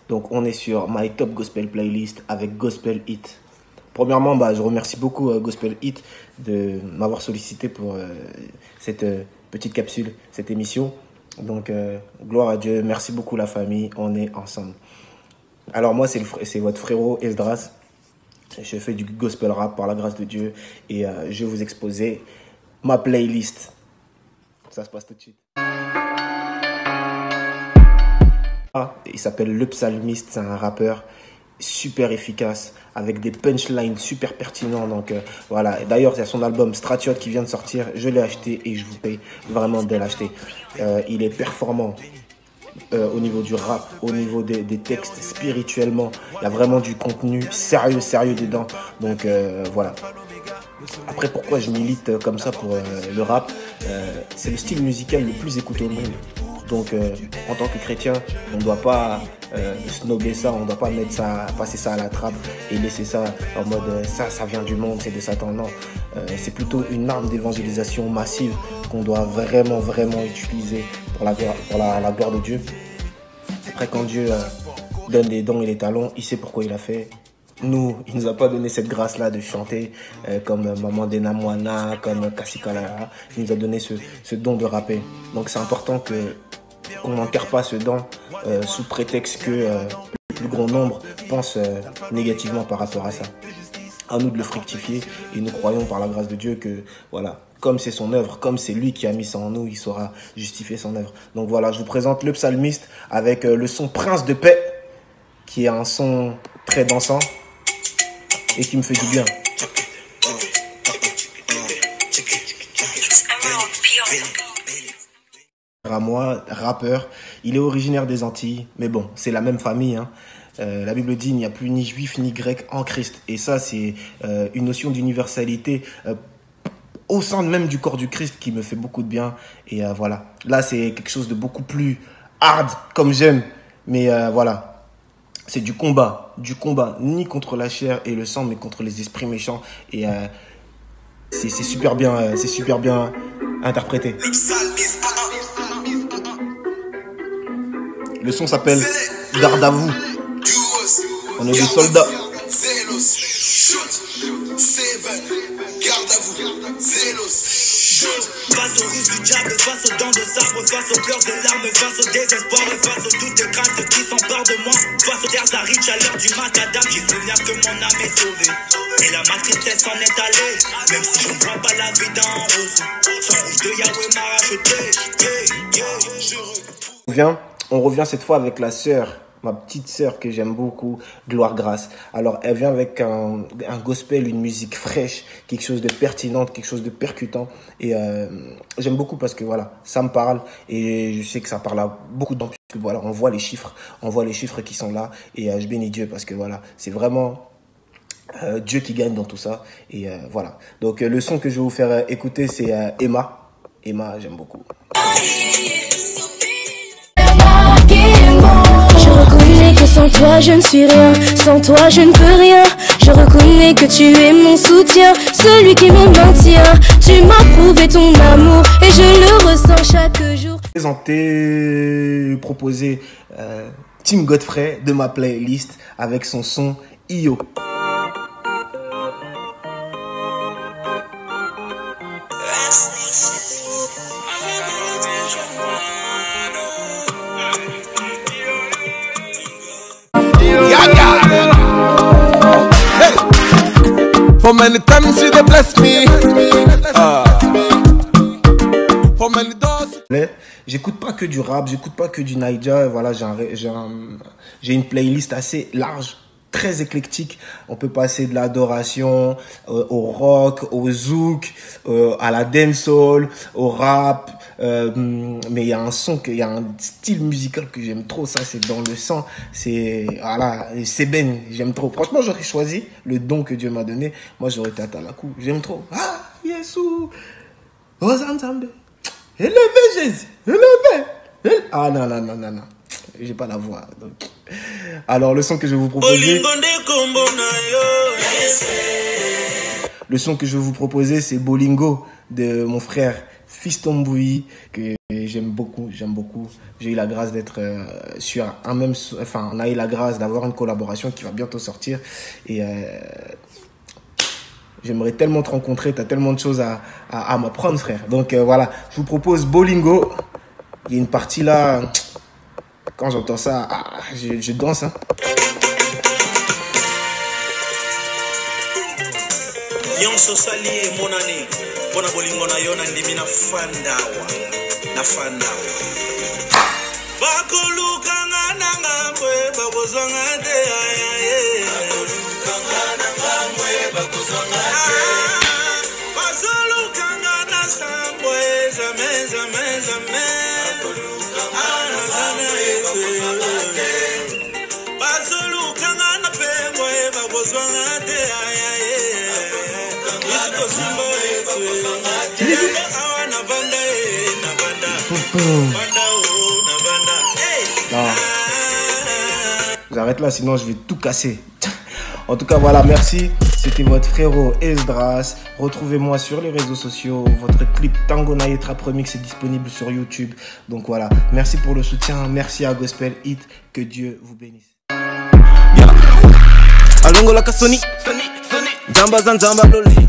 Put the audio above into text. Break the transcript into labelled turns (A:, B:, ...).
A: Donc on est sur My Top Gospel Playlist avec Gospel Hit. Premièrement, je remercie beaucoup Gospel Hit de m'avoir sollicité pour cette petite capsule, cette émission. Donc gloire à Dieu, merci beaucoup la famille, on est ensemble. Alors moi c'est votre frérot Esdras. Je fais du gospel rap par la grâce de Dieu et je vais vous exposer ma playlist. Ça se passe tout de suite. Il s'appelle Le Psalmiste, c'est un rappeur super efficace avec des punchlines super pertinents. Donc voilà. D'ailleurs, il y a son album Stratiot qui vient de sortir. Je l'ai acheté et je vous paye vraiment de l'acheter. Il est performant au niveau du rap, au niveau des textes, spirituellement. Il y a vraiment du contenu sérieux dedans. Donc voilà. Après, pourquoi je milite comme ça pour le rap? C'est le style musical le plus écouté au monde. Donc, en tant que chrétien, on ne doit pas snober ça, on ne doit pas mettre ça, passer ça à la trappe et laisser ça en mode ça vient du monde, c'est de Satan. Non, c'est plutôt une arme d'évangélisation massive qu'on doit vraiment utiliser pour la gloire de Dieu. Après, quand Dieu donne des dons et des talents, il sait pourquoi il a fait. Nous, il nous a pas donné cette grâce-là de chanter comme Maman Dena Moana, comme Kassikala. Il nous a donné ce don de rapper. Donc c'est important qu'on n'enterre pas ce don sous prétexte que le plus grand nombre pense négativement par rapport à ça. À nous de le fructifier et nous croyons par la grâce de Dieu que voilà, comme c'est son œuvre, comme c'est lui qui a mis ça en nous, il saura justifier son œuvre. Donc voilà, je vous présente Le Psalmiste avec le son Prince de Paix, qui est un son très dansant et qui me fait du bien. À moi, rappeur, il est originaire des Antilles, mais bon, c'est la même famille, hein. La Bible dit il n'y a plus ni juif ni grec en Christ. Et ça, c'est une notion d'universalité au sein même du corps du Christ qui me fait beaucoup de bien. Et voilà, là, c'est quelque chose de beaucoup plus hard, comme j'aime. Mais voilà. C'est du combat, ni contre la chair et le sang, mais contre les esprits méchants. Et c'est super bien interprété. Le son s'appelle Garde à vous. On est des soldats.
B: Face aux ruses du diable, face aux dents de sabre, face aux pleurs de larmes, face au désespoir, face aux doutes de crainte qui s'emparent de moi, face aux terres arides, à l'heure du macadam, j'y souviens que mon âme est sauvée. Et là ma tristesse s'en est allée, même si je ne vois pas la vie d'un rose. Son rouge de Yahweh m'a racheté.
A: On revient cette fois avec la sœur, ma petite sœur que j'aime beaucoup, Gloire Grâce. Alors, elle vient avec un gospel, une musique fraîche, quelque chose de pertinent, quelque chose de percutant. Et j'aime beaucoup parce que voilà, ça me parle et je sais que ça parle à beaucoup de gens. Puisque voilà, on voit les chiffres qui sont là. Et je bénis Dieu parce que voilà, c'est vraiment Dieu qui gagne dans tout ça. Et voilà. Donc, le son que je vais vous faire écouter, c'est Emma. Emma, j'aime beaucoup.
C: Sans toi je ne suis rien, sans toi je ne peux rien. Je reconnais que tu es mon soutien, celui qui me maintient. Tu m'as prouvé ton amour et je le ressens chaque jour.
A: Proposer Tim Godfrey de ma playlist avec son son Io.
D: For many times you bless me. For many doors.
A: J'écoute pas que du rap, j'écoute pas que du Naija. Voilà, j'ai une playlist assez large, très éclectique. On peut passer de l'adoration au rock, au zouk, à la dancehall, au rap. Mais il y a un style musical que j'aime trop. Ça, c'est dans le sang. C'est voilà, c'est Ben. J'aime trop. Franchement, j'aurais choisi le don que Dieu m'a donné. Moi, j'aurais été à Talakou. J'aime trop. Ah, Yesou, Rosanzambe. Élevez Jésus, élevez. Ah non. J'ai pas la voix. Donc. Alors, le son que je vais vous proposer. Le son que je vais vous proposer, c'est Bolingo de mon frère Fiston Bouilly, que j'aime beaucoup. J'ai eu la grâce d'être sur un même... Enfin, on a eu la grâce d'avoir une collaboration qui va bientôt sortir. Et j'aimerais tellement te rencontrer, tu as tellement de choses à m'apprendre, frère. Donc voilà, je vous propose Bolingo. Il y a une partie là, quand j'entends ça, je danse. Hein.
B: Nyonso sali e monani bona bolingo na yona ndimi na fandawa bakoluka ngana ngamwe bakozanga de ayaye bakoluka ngana ngamwe bakozanga de bazoluka ngana sambwe jamais bakoluka ngana ngamwe bakozanga de bazoluka ngana pemwe bakozanga de ayaye
A: Non. J'arrête là, sinon je vais tout casser. En tout cas, voilà, merci. C'était votre frérot Esdras. Retrouvez-moi sur les réseaux sociaux. Votre clip Tango Naye Trap Remix est disponible sur YouTube. Donc voilà, merci pour le soutien. Merci à Gospel Hit. Que Dieu vous bénisse.
E: Alongo la kasoni, jamba zanzamba lole.